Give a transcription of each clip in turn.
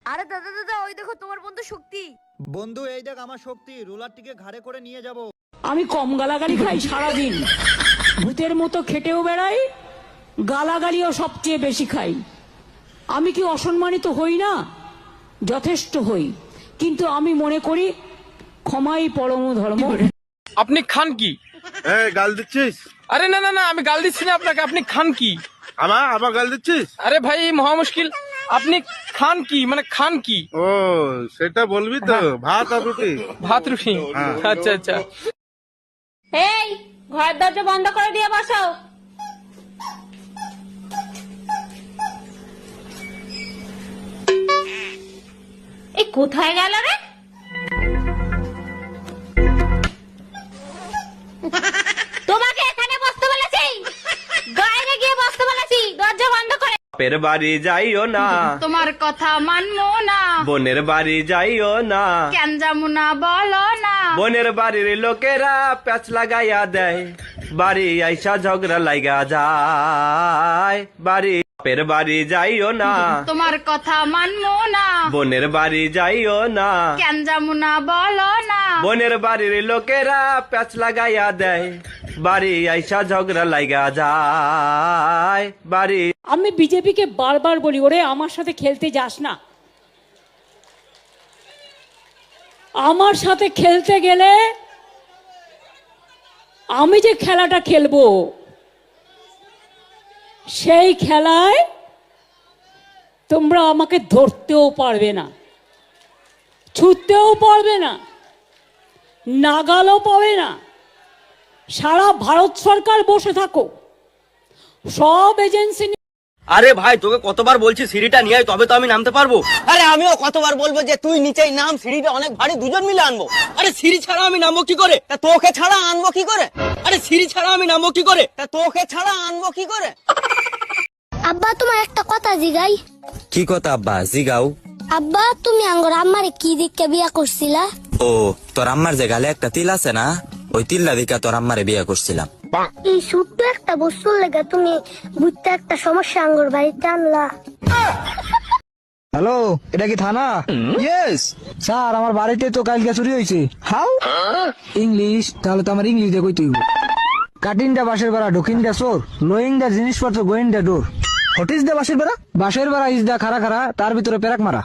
আরে দাদা দাদা ওই দেখো তোমার বন্ধু শক্তি। বন্ধু এই দেখ আমার শক্তি, রোলারটিকে ঘাড়ে করে নিয়ে যাব। আমি কম গালাগালি খাই সারাদিন, ভূতের মতো খেটেও বেড়াই, গালাগালিও সবচেয়ে বেশি খাই। আমি কি অসম্মানিত হই না? যথেষ্ট হই, কিন্তু আমি মনে করি ক্ষমাই পরম ধর্ম। আপনি খান কি? এই গাল দিচ্ছিস? আরে না না না, আমি গাল দিচ্ছি না আপনাকে। আপনি খান কি? আমার গাল দিচ্ছিস? আরে ভাই মহা মুশকিল। আপনি খান কি মানে খান কি? ও সেটা বলবি তো, ভাত আর রুটি। ভাত রুটি? আচ্ছা আচ্ছা। এই ঘরের দরজা বন্ধ করে দিয়ে বসো। এই কোথায় গেল রে? তোমাকে এখানে বসতে বলেছি, বাইরে গিয়ে বসতে বলেছি। দরজা বন্ধ করে। বাপের বাড়ি যাইও না, তোমার কথা মানবো না। বোনের বাড়ি যাইও না, কেন যাবো না বলো না। বোনের বাড়ির লোকেরা প্যাচ লাগাইয়া দেয়, বাড়ি আইসা ঝগড়া লাগা যায়। বাপের বাড়ি যাইও না, তোমার কথা মানবো না। বোনের বাড়ি যাইও না, কেন যাবো না বলো না। বোনের বাড়ির লোকেরা প্যাচ লাগাইয়া দেয়, বাড়ি আইসা ঝগড়া লাগা যায়। আমি বিজেপিকে বারবার বলি, ওরে আমার সাথে খেলতে যাস না। আমার সাথে খেলতে গেলে আমি যে খেলাটা খেলবো সেই খেলায় তোমরা আমাকে ধরতেও পারবে না, ছুটতেও পারবে না, নাগালও পাবে না। সারা ভারত সরকার বসে থাকো, সব এজেন্সি। আরে ভাই তোকে কতবার বলছি সিঁড়িটা নিয়ে আয়, তবে তো আমি নামতে পারবো। আরে আমিও কতবার বলবো যে তুই নিচেই নাম, সিঁড়িটা অনেক ভারী, দুজন মিলে আনবো। আরে সিঁড়ি ছাড়া আমি নামবো কি করে? তা তোকে ছাড়া আনবো কি করে? আরে সিঁড়ি ছাড়া আমি নামবো কি করে? তা তোকে ছাড়া আনবো কি করে? আব্বা তোমার একটা কথা জিগাই। কি কথা আব্বা? জিগাও। আব্বা তুমি আঙ্গর আম্মারে কি দিকে বিয়া করছিলা? ও তোর আম্মার যে গালে একটা তিল আছে না, ওই তিল্লা দিকা তোর আম্মারে বিয়ে করছিলাম। এই ছোট্ট একটা বস্তুর লেগে তুমি বুঝতে একটা সমস্যা আঙ্গর বাড়িতে আনলা। হ্যালো, এটা কি থানা? ইয়েস স্যার, আমার বাড়িতে তো কালকে চুরি হয়েছে। হাউ? ইংলিশ? তাহলে তো আমার ইংলিশ দিয়ে কইতে হইব। কাটিং দা বাসের বেড়া, ঢুকিং দা চোর, লোয়িং দা জিনিসপত্র, going the door. What is the বাসের বেড়া? বাসের বেড়া ইজ দা খারা খারা, তার ভিতরে পেরাক মারা।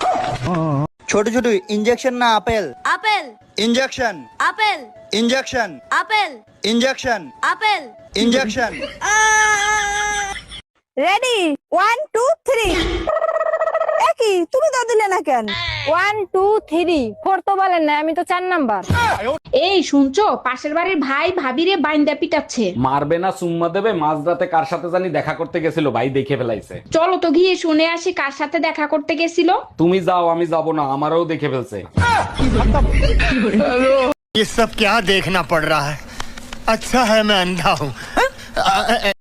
ছোট ছোট ইনজেকশন না apple? Apple injection, apple injection, apple injection, apple. Injection. Ready 1 2 3। একই তুমি তো দিলে না কেন? 1 2 3 4 তো বলেন না, আমি তো 4 নাম্বার। এই শুনছো, পাশের বাড়ির ভাই ভাবিরে বাইন্দা পিটাচ্ছে। মারবে না চুম্মা দেবে? মাঝরাতে কার সাথে জানি দেখা করতে গেছিল, ভাই দেখে ফেলাইছে। চলো তো গিয়ে শুনে আসি কার সাথে দেখা করতে গেছিল। তুমি যাও, আমি যাব না, আমারও দেখে ফেলছে। ये सब क्या देखना पड़ रहा है? अच्छा है मैं अंधा हूँ।